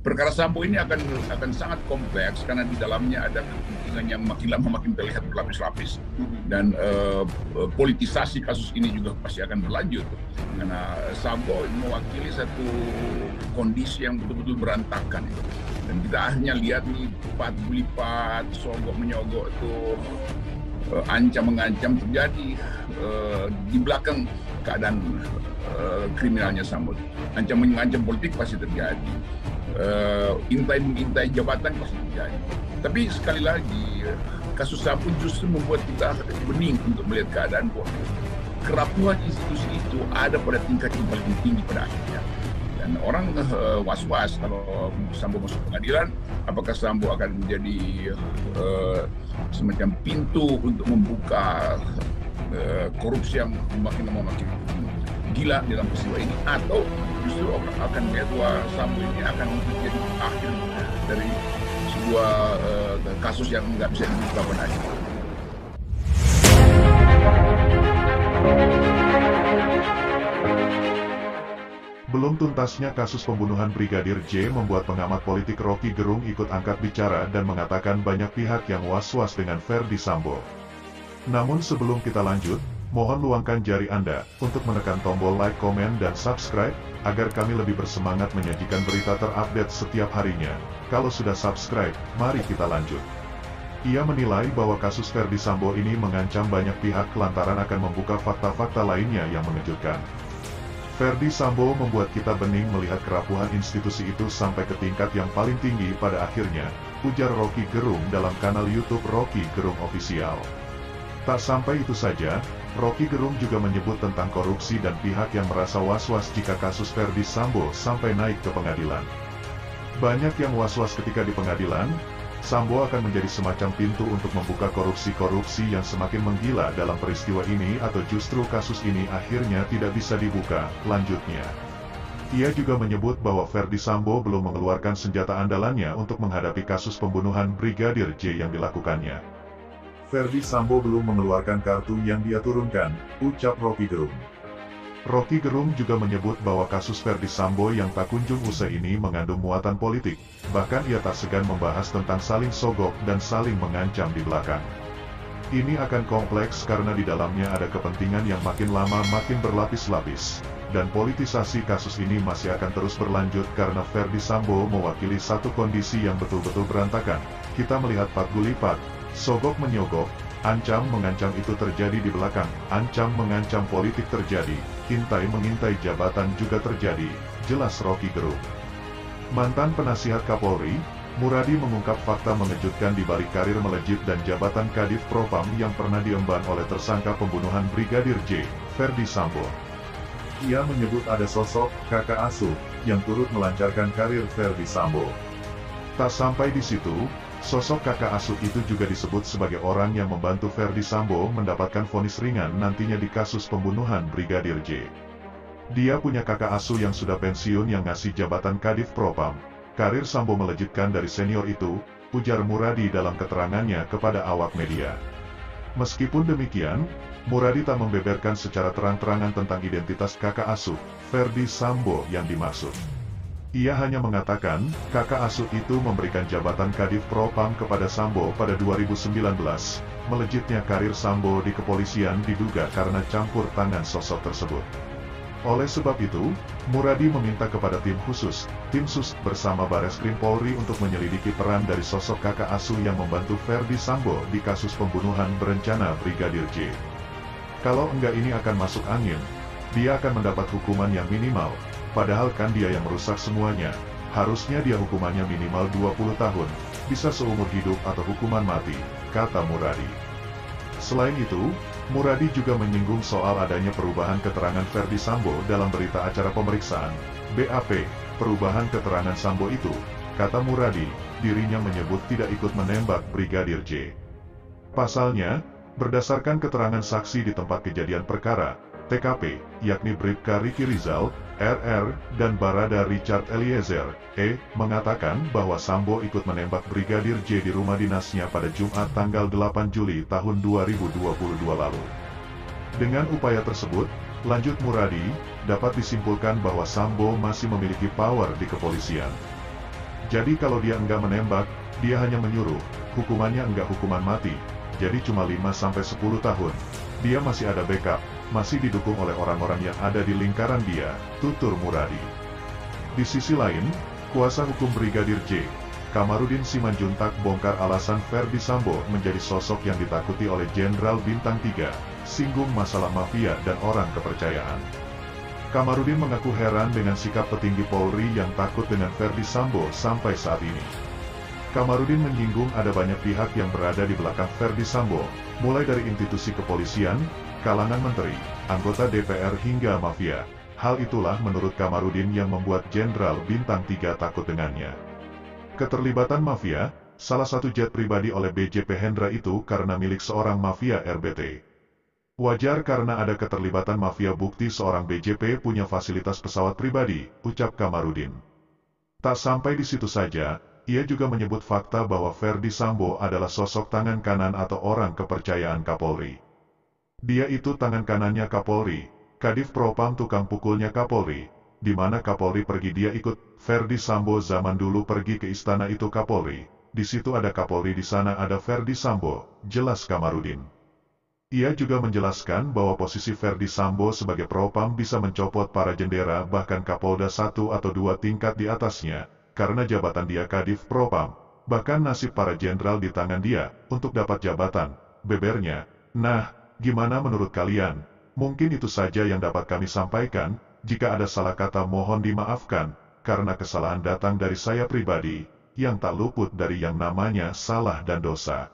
perkara Sambo ini akan sangat kompleks karena di dalamnya ada kepentingan yang makin lama makin terlihat berlapis-lapis, dan politisasi kasus ini juga pasti akan berlanjut karena Sambo mewakili satu kondisi yang betul-betul berantakan, dan kita hanya lihat nih pat gulipat, sogok menyogok itu, ancam mengancam terjadi di belakang keadaan kriminalnya Sambo. Ancam mengancam politik pasti terjadi. Intai jabatan pasti terjadi. Tapi sekali lagi, kasus Sambo justru membuat kita bening untuk melihat keadaan bahwa kerapuhan institusi itu ada pada tingkat yang paling tinggi pada akhirnya. Dan orang was-was kalau Sambo masuk pengadilan, apakah Sambo akan menjadi semacam pintu untuk membuka korupsi yang makin lama makin gila dalam peristiwa ini, atau justru akan bahwa Sambo ini akan menjadi akhir dari sebuah kasus yang nggak bisa dibuka pada akhirnya. Belum tuntasnya kasus pembunuhan Brigadir J membuat pengamat politik Rocky Gerung ikut angkat bicara dan mengatakan banyak pihak yang was-was dengan Ferdy Sambo. Namun sebelum kita lanjut, mohon luangkan jari Anda untuk menekan tombol like, komen, dan subscribe, agar kami lebih bersemangat menyajikan berita terupdate setiap harinya. Kalau sudah subscribe, mari kita lanjut. Ia menilai bahwa kasus Ferdy Sambo ini mengancam banyak pihak lantaran akan membuka fakta-fakta lainnya yang mengejutkan. Ferdy Sambo membuat kita bening melihat kerapuhan institusi itu sampai ke tingkat yang paling tinggi pada akhirnya, ujar Rocky Gerung dalam kanal YouTube Rocky Gerung Official. Tak sampai itu saja, Rocky Gerung juga menyebut tentang korupsi dan pihak yang merasa was-was jika kasus Ferdy Sambo sampai naik ke pengadilan. Banyak yang was-was ketika di pengadilan, Sambo akan menjadi semacam pintu untuk membuka korupsi-korupsi yang semakin menggila dalam peristiwa ini, atau justru kasus ini akhirnya tidak bisa dibuka, lanjutnya. Ia juga menyebut bahwa Ferdy Sambo belum mengeluarkan senjata andalannya untuk menghadapi kasus pembunuhan Brigadir J yang dilakukannya. Ferdy Sambo belum mengeluarkan kartu yang dia turunkan, ucap Rocky Gerung. Rocky Gerung juga menyebut bahwa kasus Ferdy Sambo yang tak kunjung usai ini mengandung muatan politik, bahkan ia tak segan membahas tentang saling sogok dan saling mengancam di belakang. Ini akan kompleks karena di dalamnya ada kepentingan yang makin lama makin berlapis-lapis, dan politisasi kasus ini masih akan terus berlanjut karena Ferdy Sambo mewakili satu kondisi yang betul-betul berantakan. Kita melihat pat gulipat, sogok menyogok, ancam mengancam itu terjadi di belakang, ancam mengancam politik terjadi, intai mengintai jabatan juga terjadi, jelas Rocky Gerung. Mantan penasihat Kapolri, Muradi mengungkap fakta mengejutkan di balik karir melejit dan jabatan Kadif Propam yang pernah diemban oleh tersangka pembunuhan Brigadir J, Ferdy Sambo. Ia menyebut ada sosok kakak asuh yang turut melancarkan karir Ferdy Sambo. Tak sampai di situ, sosok kakak asuh itu juga disebut sebagai orang yang membantu Ferdy Sambo mendapatkan vonis ringan nantinya di kasus pembunuhan Brigadir J. Dia punya kakak asuh yang sudah pensiun yang ngasih jabatan Kadif Propam. Karir Sambo melejitkan dari senior itu, ujar Muradi dalam keterangannya kepada awak media. Meskipun demikian, Muradi tak membeberkan secara terang-terangan tentang identitas kakak asuh Ferdy Sambo yang dimaksud. Ia hanya mengatakan, kakak asuh itu memberikan jabatan Kadif Propam kepada Sambo pada 2019. Melejitnya karir Sambo di kepolisian diduga karena campur tangan sosok tersebut. Oleh sebab itu, Muradi meminta kepada tim khusus, tim sus bersama Bareskrim Polri untuk menyelidiki peran dari sosok kakak asuh yang membantu Ferdy Sambo di kasus pembunuhan berencana Brigadir J. Kalau enggak ini akan masuk angin, dia akan mendapat hukuman yang minimal. Padahal kan dia yang merusak semuanya, harusnya dia hukumannya minimal 20 tahun, bisa seumur hidup atau hukuman mati, kata Muradi. Selain itu, Muradi juga menyinggung soal adanya perubahan keterangan Ferdy Sambo dalam berita acara pemeriksaan, BAP, perubahan keterangan Sambo itu, kata Muradi, dirinya menyebut tidak ikut menembak Brigadir J. Pasalnya, berdasarkan keterangan saksi di tempat kejadian perkara, TKP, yakni Bribka Riki Rizal, RR, dan Barada Richard Eliezer, mengatakan bahwa Sambo ikut menembak Brigadir J di rumah dinasnya pada Jumat tanggal 8 Juli tahun 2022 lalu. Dengan upaya tersebut, lanjut Muradi, dapat disimpulkan bahwa Sambo masih memiliki power di kepolisian. Jadi kalau dia enggak menembak, dia hanya menyuruh, hukumannya enggak hukuman mati, jadi cuma 5-10 tahun. Dia masih ada backup, masih didukung oleh orang-orang yang ada di lingkaran dia, tutur Muradi. Di sisi lain, kuasa hukum Brigadir J, Kamarudin Simanjuntak bongkar alasan Ferdy Sambo menjadi sosok yang ditakuti oleh Jenderal Bintang 3, singgung masalah mafia dan orang kepercayaan. Kamarudin mengaku heran dengan sikap petinggi Polri yang takut dengan Ferdy Sambo sampai saat ini. Kamarudin menyinggung ada banyak pihak yang berada di belakang Ferdy Sambo, mulai dari institusi kepolisian, kalangan menteri, anggota DPR hingga mafia. Hal itulah menurut Kamarudin yang membuat Jenderal Bintang 3 takut dengannya. Keterlibatan mafia, salah satu jet pribadi oleh BJP Hendra itu karena milik seorang mafia RBT. Wajar karena ada keterlibatan mafia bukti seorang BJP punya fasilitas pesawat pribadi, ucap Kamarudin. Tak sampai di situ saja, ia juga menyebut fakta bahwa Ferdy Sambo adalah sosok tangan kanan atau orang kepercayaan Kapolri. Dia itu tangan kanannya Kapolri, Kadif Propam tukang pukulnya Kapolri, di mana Kapolri pergi dia ikut. Ferdy Sambo zaman dulu pergi ke istana itu Kapolri, di situ ada Kapolri di sana ada Ferdy Sambo, jelas Kamarudin. Ia juga menjelaskan bahwa posisi Ferdy Sambo sebagai Propam bisa mencopot para jendera bahkan Kapolda 1 atau 2 tingkat di atasnya, karena jabatan dia Kadif Propam, bahkan nasib para jenderal di tangan dia, untuk dapat jabatan, bebernya. Nah, gimana menurut kalian? Mungkin itu saja yang dapat kami sampaikan, jika ada salah kata mohon dimaafkan, karena kesalahan datang dari saya pribadi, yang tak luput dari yang namanya salah dan dosa.